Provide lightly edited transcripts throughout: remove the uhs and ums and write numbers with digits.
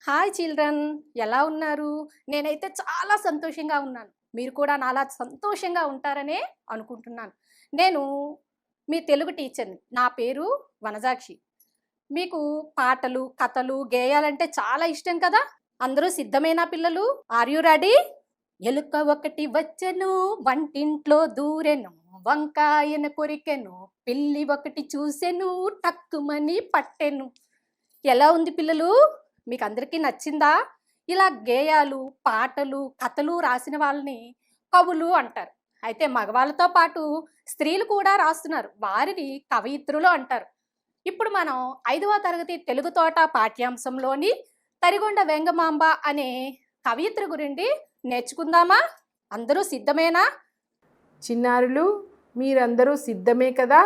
Hi children, ఎలా ఉన్నారు? నేనైతే చాలా సంతోషంగా ఉన్నాను. మీరు కూడా నాలా సంతోషంగా ఉంటారనే అనుకుంటున్నాను. నేను మీ తెలుగు టీచర్‌ని. నా పేరు వనజాక్షి. మీకు పాటలు, కథలు, గేయాలంటే చాలా ఇష్టం కదా! అందరూ సిద్ధమేనా పిల్లలు? Are you ready? ఎలుక ఒకటి వచ్చెను, వంటింట్లో దూరెను, వంకాయను కొరికెను, పిల్లి ఒకటి చూసెను, టక్కుమని పట్టెను. ఎలా ఉంది పిల్లలు? మీకు అందరికీ నచ్చిందా? ఇలా గేయాలు, పాటలు, కథలు రాసిన వాళ్ళని కవులు అంటారు. అయితే మగవాళ్ళతో పాటు స్త్రీలు కూడా రాస్తున్నారు. వారిని కవయిత్రులు అంటారు. ఇప్పుడు మనం 5వ తరగతి తెలుగు తోట పాఠ్యాంశంలోని తరిగొండ వెంగమాంబ అనే కవయిత్రి గురించి నేర్చుకుందామా? అందరూ సిద్ధమేనా? చిన్నారులు, మీరందరూ సిద్ధమే కదా?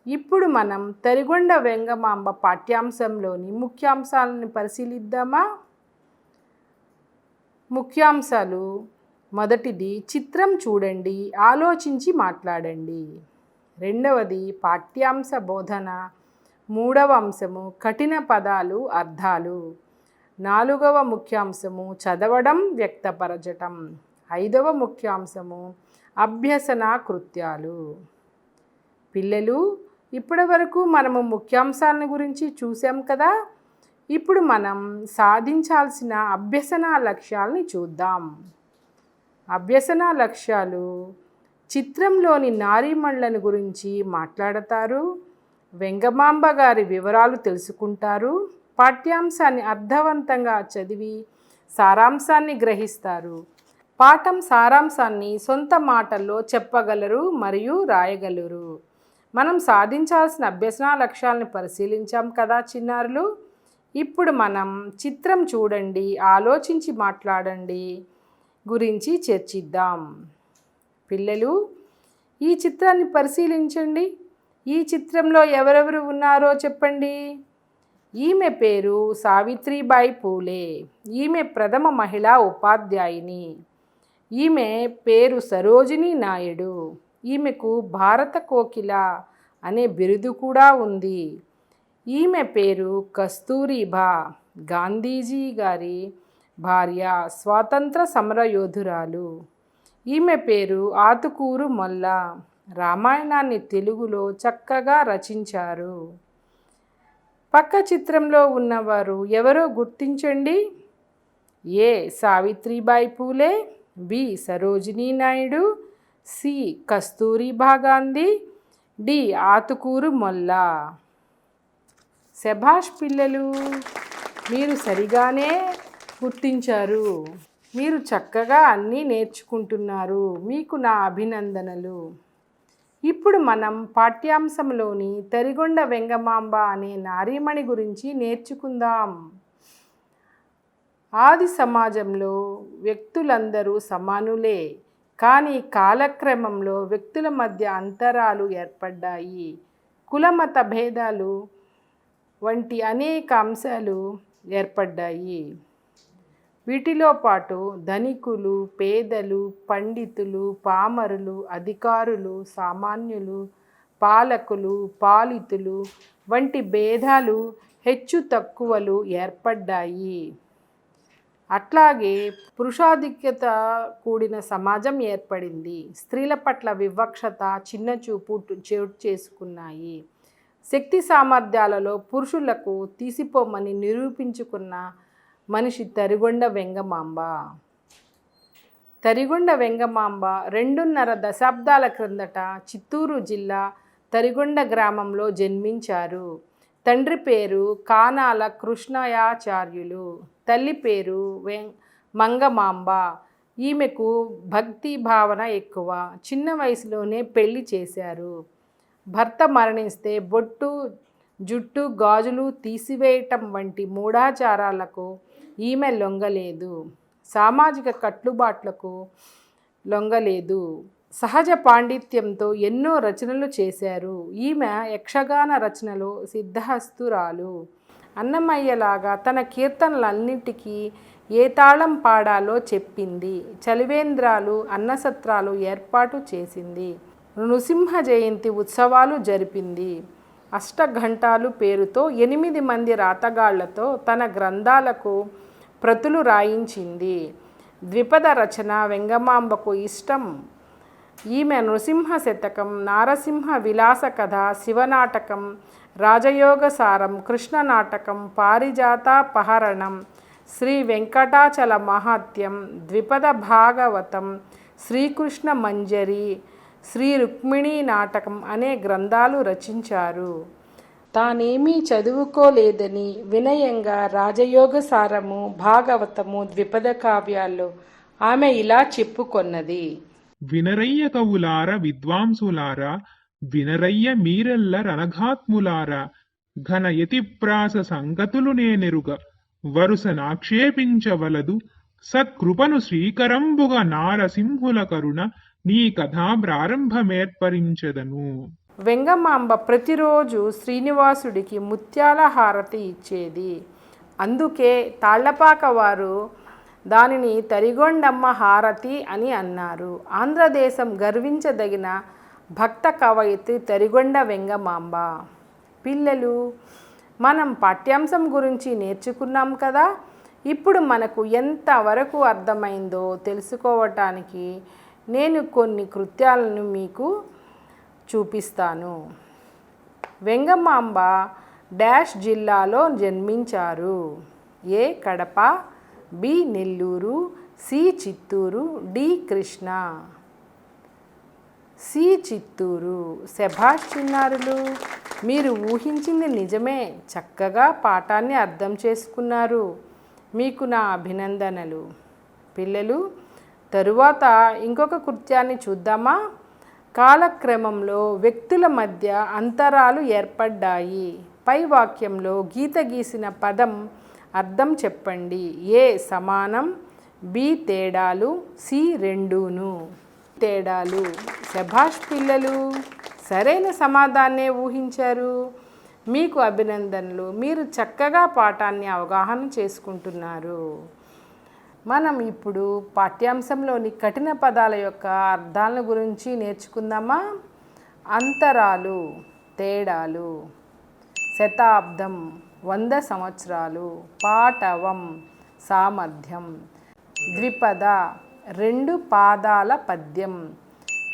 ఇప్పుడు మనం తరిగొండ వెంగమాంబ పాఠ్యాంశంలోని ముఖ్యాంశాలను పరిశీలిద్దామా? ముఖ్యాంశాలు: మొదటిది చిత్రం చూడండి, ఆలోచించి మాట్లాడండి. రెండవది పాఠ్యాంశ బోధన. మూడవ అంశము కఠిన పదాలు, అర్థాలు. నాలుగవ ముఖ్యాంశము చదవడం, వ్యక్తపరచటం. ఐదవ ముఖ్యాంశము అభ్యసన కృత్యాలు. పిల్లలు, ఇప్పటి వరకు మనము ముఖ్యాంశాలను గురించి చూసాం కదా. ఇప్పుడు మనం సాధించాల్సిన అభ్యసన లక్ష్యాలని చూద్దాం. అభ్యసన లక్ష్యాలు: చిత్రంలోని నారీమణులను గురించి మాట్లాడతారు, వెంగమాంబ గారి వివరాలు తెలుసుకుంటారు, పాఠ్యాంశాన్ని అర్థవంతంగా చదివి సారాంశాన్ని గ్రహిస్తారు. పాఠం సారాంశాన్ని సొంత మాటల్లో చెప్పగలరు మరియు రాయగలరు. మనం సాధించాల్సిన అభ్యసన లక్ష్యాలను పరిశీలించాం కదా చిన్నారులు. ఇప్పుడు మనం చిత్రం చూడండి, ఆలోచించి మాట్లాడండి గురించి చర్చిద్దాం. పిల్లలు, ఈ చిత్రాన్ని పరిశీలించండి. ఈ చిత్రంలో ఎవరెవరు ఉన్నారో చెప్పండి. ఈమె పేరు సావిత్రిబాయి పూలే. ఈమె ప్రథమ మహిళా ఉపాధ్యాయుని. ఈమె పేరు సరోజినీ నాయుడు. ఈమెకు భారత కోకిల అనే బిరుదు కూడా ఉంది. ఈమె పేరు కస్తూరిబా, గాంధీజీ గారి భార్య, స్వాతంత్ర సమరయోధురాలు. ఈమె పేరు ఆతుకూరు మొల్ల. రామాయణాన్ని తెలుగులో చక్కగా రచించారు. పక్క చిత్రంలో ఉన్నవారు ఎవరో గుర్తించండి. A Savitribai Phule, B Sarojini Naidu, C Kasturba Gandhi, D Atukuri Molla. శభాష్ పిల్లలు, మీరు సరిగానే గుర్తించారు. మీరు చక్కగా అన్నీ నేర్చుకుంటున్నారు. మీకు నా అభినందనలు. ఇప్పుడు మనం పాఠ్యాంశంలోని తరిగొండ వెంగమాంబ అనే నారీమణి గురించి నేర్చుకుందాం. ఆది సమాజంలో వ్యక్తులందరూ సమానులే. కానీ కాలక్రమంలో వ్యక్తుల మధ్య అంతరాలు ఏర్పడ్డాయి. కులమత భేదాలు వంటి అనేక అంశాలు ఏర్పడ్డాయి. వీటిలో పాటు ధనికులు, పేదలు, పండితులు, పామరులు, అధికారులు, సామాన్యులు, పాలకులు, పాలితులు వంటి భేదాలు, హెచ్చు తక్కువలు ఏర్పడ్డాయి. అట్లాగే పురుషాధిక్యత కూడిన సమాజం ఏర్పడింది. స్త్రీల పట్ల వివక్షత, చిన్నచూపు చోటు చేసుకున్నాయి. శక్తి సామర్థ్యాలలో పురుషులకు తీసిపోమని నిరూపించుకున్న మనిషి తరిగొండ వెంగమాంబ. తరిగొండ వెంగమాంబ 2.5 దశాబ్దాల క్రిందట చిత్తూరు జిల్లా తరిగొండ గ్రామంలో జన్మించారు. తండ్రి పేరు కానాల కృష్ణయాచార్యులు, తల్లి పేరు మంగమాంబ. ఈమెకు భక్తి భావన ఎక్కువ. చిన్న వయసులోనే పెళ్లి చేశారు. భర్త మరణిస్తే బొట్టు, జుట్టు, గాజులు తీసివేయటం వంటి మూఢాచారాలకు ఈమె లొంగలేదు. సామాజిక కట్టుబాట్లకు లొంగలేదు. సహజ పాండిత్యంతో ఎన్నో రచనలు చేశారు. ఈమె యక్షగాన రచనలో సిద్ధహస్తురాలు. అన్నమయ్యలాగా తన కీర్తనలన్నిటికీ ఏ తాళం పాడాలో చెప్పింది. చలివేంద్రాలు, అన్నసత్రాలు ఏర్పాటు చేసింది. నృసింహ జయంతి ఉత్సవాలు జరిపింది. అష్టఘంటాలు పేరుతో 8 మంది రాతగాళ్లతో తన గ్రంథాలకు ప్రతులు రాయించింది. ద్విపద రచన వెంగమాంబకు ఇష్టం. ఈమె నృసింహ శతకం, నారసింహ విలాస కథ, శివనాటకం, రాజయోగసారం, కృష్ణ నాటకం, పారిజాతాపహరణం, శ్రీ వెంకటాచల మహాత్యం, ద్విపద భాగవతం, శ్రీకృష్ణ మంజరి, శ్రీ రుక్మిణీ నాటకం అనే గ్రంథాలు రచించారు. తానేమీ చదువుకోలేదని వినయంగా రాజయోగసారము, భాగవతము, ద్విపద కావ్యాల్లో ఆమె ఇలా చెప్పుకొన్నది. వినరయ్య కవులార విద్వాంసులార, వినరయ్య మీరెల్ల రణఘాత్ములార, ఘన యతిప్రాస సంగతులు నేనెరుగ, వరుస నాక్షేపించవలదు సత్కృపను శ్రీకరంబుగా నారసింహుల కరుణ నీ కథా ప్రారంభమేర్పరించెదను. వెంగమాంబ ప్రతిరోజు శ్రీనివాసుడికి ముత్యాల హారతి ఇచ్చేది. అందుకే తాళ్లపాక వారు దానిని తరిగొండమ్మ హారతి అని అన్నారు. ఆంధ్రదేశం గర్వించదగిన భక్త కవయిత్రి తరిగొండ వెంగమాంబ. పిల్లలు, మనం పాఠ్యాంశం గురించి నేర్చుకున్నాం కదా. ఇప్పుడు మనకు ఎంతవరకు అర్థమైందో తెలుసుకోవటానికి నేను కొన్ని కృత్యాలను మీకు చూపిస్తాను. వెంగమాంబ డాష్ జిల్లాలో జన్మించారు. A Kadapa, B Nellore, C Chittoor, D Krishna. C Chittoor. శభాష్ చిన్నారులు, మీరు ఊహించింది నిజమే. చక్కగా పాఠాన్ని అర్థం చేసుకున్నారు. మీకు నా అభినందనలు. పిల్లలు, తరువాత ఇంకొక కృత్యాన్ని చూద్దామా. కాలక్రమంలో వ్యక్తుల మధ్య అంతరాలు ఏర్పడ్డాయి. పై వాక్యంలో గీత గీసిన పదం అర్థం చెప్పండి. ఏ సమానం, బి తేడాలు, సి రెండూను. తేడాలు. శభాష్ పిల్లలు, సరైన సమాధానాన్నే ఊహించారు. మీకు అభినందనలు. మీరు చక్కగా పాఠాన్ని అవగాహన చేసుకుంటున్నారు. మనం ఇప్పుడు పాఠ్యాంశంలోని కఠిన పదాల యొక్క అర్థాల గురించి నేర్చుకుందామా. అంతరాలు, తేడాలు. శతాబ్దం, 100 సంవత్సరాలు. పాటవం, సామర్థ్యం. ద్విపద, 2 పాదాల పద్యం.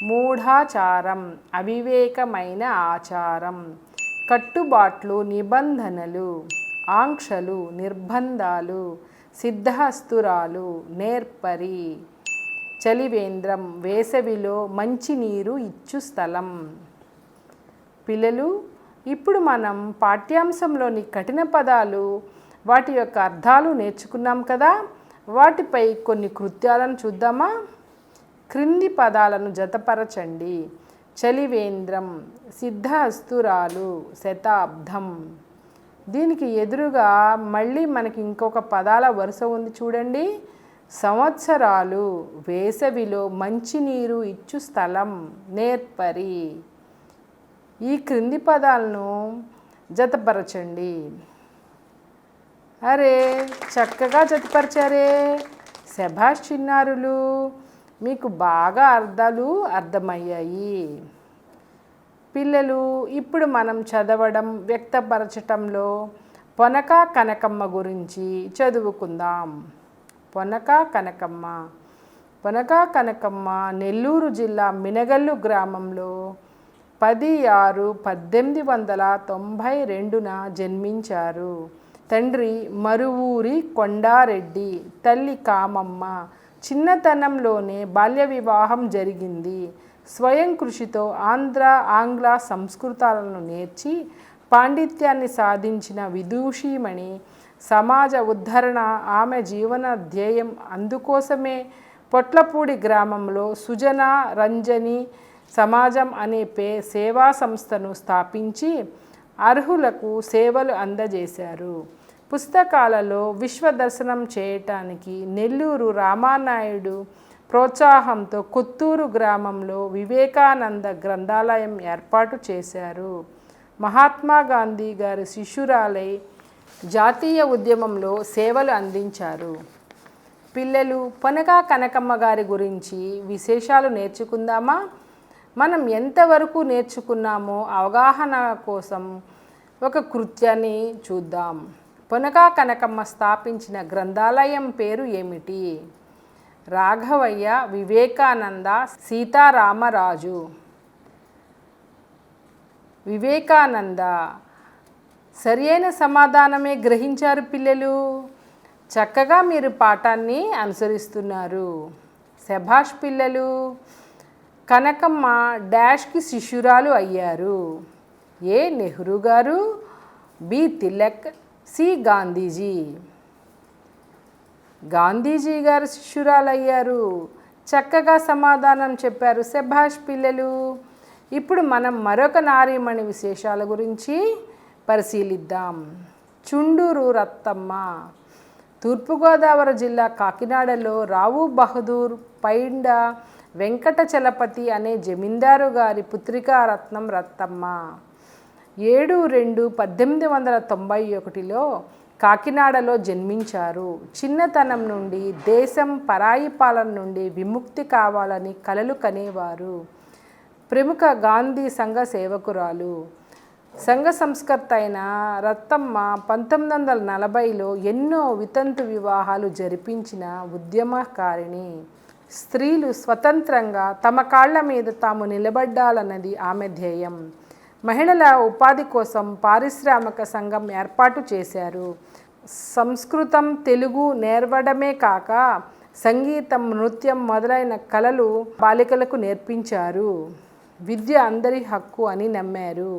మూఢాచారం, అవివేకమైన ఆచారం. కట్టుబాట్లు, నిబంధనలు. ఆంక్షలు, నిర్బంధాలు. సిద్ధహస్తురాలు, నేర్పరి. చలివేంద్రం, వేసవిలో మంచినీరు ఇచ్చు స్థలం. పిల్లలు, ఇప్పుడు మనం పాఠ్యాంశంలోని కఠిన పదాలు, వాటి యొక్క అర్థాలు నేర్చుకున్నాం కదా. వాటిపై కొన్ని కృత్యాలను చూద్దామా. క్రింది పదాలను జతపరచండి. చలివేంద్రం, సిద్ధహస్తురాలు, శతాబ్దం. దీనికి ఎదురుగా మళ్ళీ మనకి ఇంకొక పదాల వరుస ఉంది చూడండి. సంవత్సరాలు, వేసవిలో మంచినీరు ఇచ్చు స్థలం, నేర్పరి. ఈ క్రింది పదాలను జతపరచండి. అరే, చక్కగా జతపరిచారే. శభాష్ చిన్నారులు, మీకు బాగా అర్థాలు అర్థమయ్యాయి. పిల్లలు, ఇప్పుడు మనం చదవడం, వ్యక్తపరచటంలో పొనక కనకమ్మ గురించి చదువుకుందాం. పొనక కనకమ్మ. పొనక కనకమ్మ నెల్లూరు జిల్లా మినగల్లు గ్రామంలో 10/6/1892న జన్మించారు. తండ్రి మరువూరి కొండారెడ్డి, తల్లి కామమ్మ. చిన్నతనంలోనే బాల్య వివాహం జరిగింది. స్వయం కృషితో ఆంగ్ల సంస్కృతాలను నేర్చి పాండిత్యాన్ని సాధించిన విదూషీమణి. సమాజ ఉద్ధరణ ఆమె జీవన ధ్యేయం. అందుకోసమే పొట్లపూడి గ్రామంలో సుజన రంజని సమాజం అనే సేవా సంస్థను స్థాపించి అర్హులకు సేవలు అందజేశారు. పుస్తకాలలో విశ్వదర్శనం చేయటానికి నెల్లూరు రామానాయుడు ప్రోత్సాహంతో కొత్తూరు గ్రామంలో వివేకానంద గ్రంథాలయం ఏర్పాటు చేశారు. మహాత్మా గాంధీ గారి శిష్యురాలై జాతీయ ఉద్యమంలో సేవలు అందించారు. పిల్లలు, పొనక కనకమ్మ గారి గురించి విశేషాలు నేర్చుకుందామా. మనం ఎంతవరకు నేర్చుకున్నామో అవగాహన కోసం ఒక కృత్యాన్ని చూద్దాం. పొనకా కనకమ్మ స్థాపించిన గ్రంథాలయం పేరు ఏమిటి? రాఘవయ్య, వివేకానంద, సీతారామరాజు. వివేకానంద. సరి అయిన సమాధానమే గ్రహించారు పిల్లలు. చక్కగా మీరు పాఠాన్ని అనుసరిస్తున్నారు. శభాష్ పిల్లలు. కనకమ్మ డాష్కి శిష్యురాలు అయ్యారు. ఏ నెహ్రూ గారు, బి తిలక్, సి గాంధీజీ. గాంధీజీ గారు శిష్యురాలయ్యారు. చక్కగా సమాధానం చెప్పారు. శభాష్ పిల్లలు. ఇప్పుడు మనం మరొక నారీమణి విశేషాల గురించి పరిశీలిద్దాం. చుండూరు రత్తమ్మ. తూర్పుగోదావరి జిల్లా కాకినాడలో రావు బహదూర్ పైండ వెంకట చలపతి అనే జమీందారు గారి పుత్రికా రత్నం రత్తమ్మ. 7/2/1891లో కాకినాడలో జన్మించారు. చిన్నతనం నుండి దేశం పరాయి పాలన నుండి విముక్తి కావాలని కలలు కనేవారు. ప్రముఖ గాంధీ సంఘ సేవకురాలు. సంఘ సంస్కర్త అయిన రత్తమ్మ 1940లో ఎన్నో వితంతు వివాహాలు జరిపించిన ఉద్యమకారిణి. స్త్రీలు స్వతంత్రంగా తమ కాళ్ల మీద తాము నిలబడ్డాలన్నది ఆమె ధ్యేయం. మహిళల ఉపాధి కోసం పారిశ్రామిక సంఘం ఏర్పాటు చేశారు. సంస్కృతం, తెలుగు నేర్వడమే కాక సంగీతం, నృత్యం మొదలైన కళలు బాలికలకు నేర్పించారు. విద్య అందరి హక్కు అని నమ్మారు.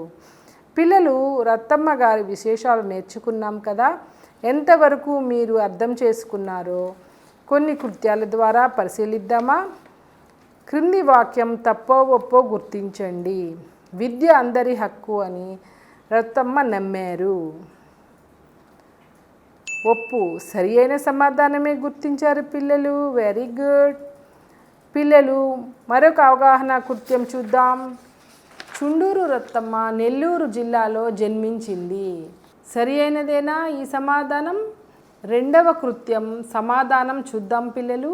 పిల్లలు, రత్తమ్మ గారి విశేషాలు నేర్చుకున్నాం కదా. ఎంతవరకు మీరు అర్థం చేసుకున్నారో కొన్ని కృత్యాల ద్వారా పరిశీలిద్దామా? క్రింది వాక్యం తప్పో ఒప్పో గుర్తించండి. విద్య అందరి హక్కు అని రత్తమ్మ నమ్మారు. ఒప్పు. సరి అయిన సమాధానమే గుర్తించారు పిల్లలు. Very good. పిల్లలు, మరొక అవగాహన కృత్యం చూద్దాం. చుండూరు రత్తమ్మ నెల్లూరు జిల్లాలో జన్మించింది. సరి అయినదేనా ఈ సమాధానం? రెండవ కృత్యం సమాధానం చూద్దాం పిల్లలు.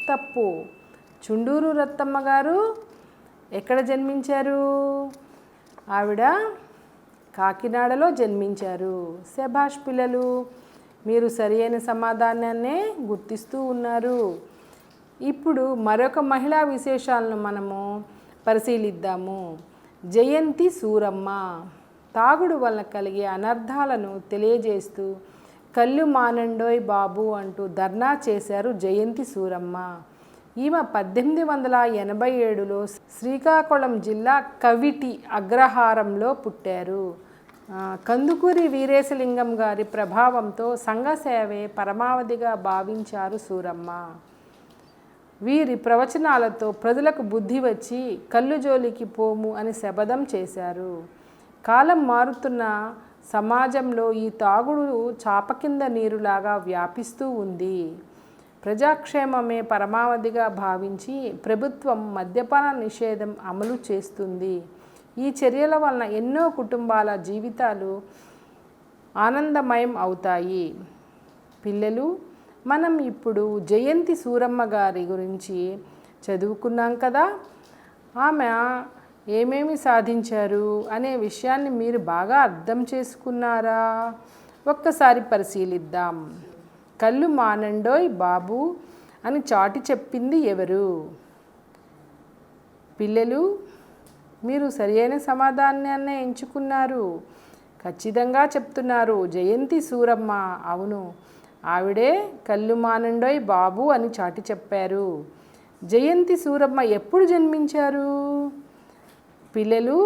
తప్పు. చుండూరు రత్తమ్మ గారు ఎక్కడ జన్మించారు? ఆవిడ కాకినాడలో జన్మించారు. శభాష్ పిల్లలు. మీరు సరి అయిన సమాధానాన్నే గుర్తిస్తూ ఉన్నారు. ఇప్పుడు మరొక మహిళా విశేషాలను మనము పరిశీలిద్దాము. జయంతి సూరమ్మ. తాగుడు వలన కలిగే అనర్థాలను తెలియజేస్తూ కళ్ళు మానండోయ్ బాబు అంటూ ధర్నా చేశారు జయంతి సూరమ్మ. ఈమె 1887లో శ్రీకాకుళం జిల్లా కవిటి అగ్రహారంలో పుట్టారు. కందుకూరి వీరేశలింగం గారి ప్రభావంతో సంఘసేవే పరమావధిగా భావించారు సూరమ్మ. వీరి ప్రవచనాలతో ప్రజలకు బుద్ధి వచ్చి కళ్ళు జోలికి పోము అని శపథం చేశారు. కాలం మారుతున్న సమాజంలో ఈ తాగుడు చాప కింద నీరులాగా వ్యాపిస్తూ ఉంది. ప్రజాక్షేమమే పరమావధిగా భావించి ప్రభుత్వం మద్యపాన నిషేధం అమలు చేస్తుంది. ఈ చర్యల వలన ఎన్నో కుటుంబాల జీవితాలు ఆనందమయం అవుతాయి. పిల్లలు, మనం ఇప్పుడు జయంతి సూరమ్మ గారి గురించి చదువుకున్నాం కదా. ఆమె ఏమేమి సాధించారు అనే విషయాన్ని మీరు బాగా అర్థం చేసుకున్నారా? ఒక్కసారి పరిశీలిద్దాం. కళ్ళు మానండోయ్ బాబు అని చాటి చెప్పింది ఎవరు? పిల్లలు, మీరు సరియైన సమాధానాన్ని ఎంచుకున్నారు. ఖచ్చితంగా చెప్తున్నారు. జయంతి సూరమ్మ. అవును, ఆవిడే కళ్ళు మానండోయ్ బాబు అని చాటి చెప్పారు. జయంతి సూరమ్మ ఎప్పుడు జన్మించారు? పిల్లలు,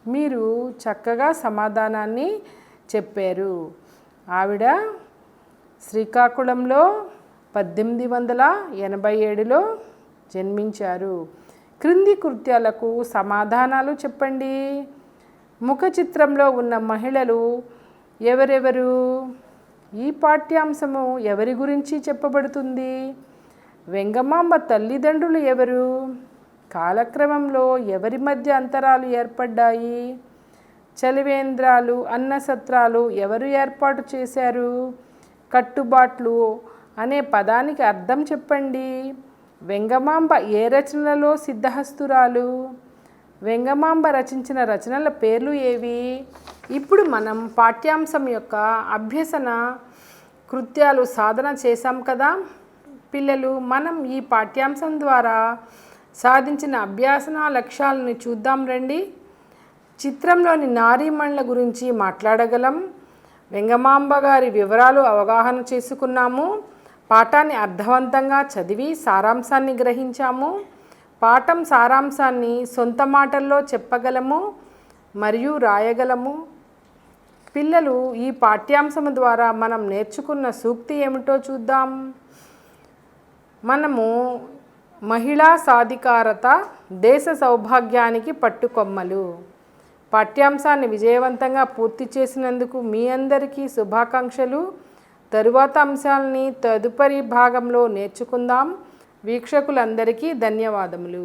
మీరు చక్కగా సమాధానాన్ని చెప్పారు. ఆవిడ శ్రీకాకుళంలో 1887లో జన్మించారు. క్రింది కృత్యాలకు సమాధానాలు చెప్పండి. ముఖ చిత్రంలో ఉన్న మహిళలు ఎవరెవరు? ఈ పాఠ్యాంశము ఎవరి గురించి చెప్పబడుతుంది? వెంగమాంబ తల్లిదండ్రులు ఎవరు? కాలక్రమంలో ఎవరి మధ్య అంతరాలు ఏర్పడ్డాయి? చలివేంద్రాలు, అన్నసత్రాలు ఎవరు ఏర్పాటు చేశారు? కట్టుబాట్లు అనే పదానికి అర్థం చెప్పండి. వెంగమాంబ ఏ రచనలలో సిద్ధహస్తురాలు? వెంగమాంబ రచించిన రచనల పేర్లు ఏవి? ఇప్పుడు మనం పాఠ్యాంశం యొక్క అభ్యసన కృత్యాలు సాధన చేశాం కదా పిల్లలు. మనం ఈ పాఠ్యాంశం ద్వారా సాధించిన అభ్యాసన లక్ష్యాలను చూద్దాం రండి. చిత్రంలోని నారీమణుల గురించి మాట్లాడగలం. వెంగమాంబ గారి వివరాలు అవగాహన చేసుకున్నాము. పాఠాన్ని అర్థవంతంగా చదివి సారాంశాన్ని గ్రహించాము. పాఠం సారాంశాన్ని సొంత మాటల్లో చెప్పగలము మరియు రాయగలము. పిల్లలు, ఈ పాఠ్యాంశం ద్వారా మనం నేర్చుకున్న సూక్తి ఏమిటో చూద్దాం. మనము మహిళా సాధికారత దేశ సౌభాగ్యానికి పట్టుకొమ్మలు పాఠ్యాంశాన్ని విజయవంతంగా పూర్తి చేసినందుకు మీ అందరికీ శుభాకాంక్షలు. తరువాత అంశాలని తదుపరి భాగంలో నేర్చుకుందాం. వీక్షకులందరికీ ధన్యవాదములు.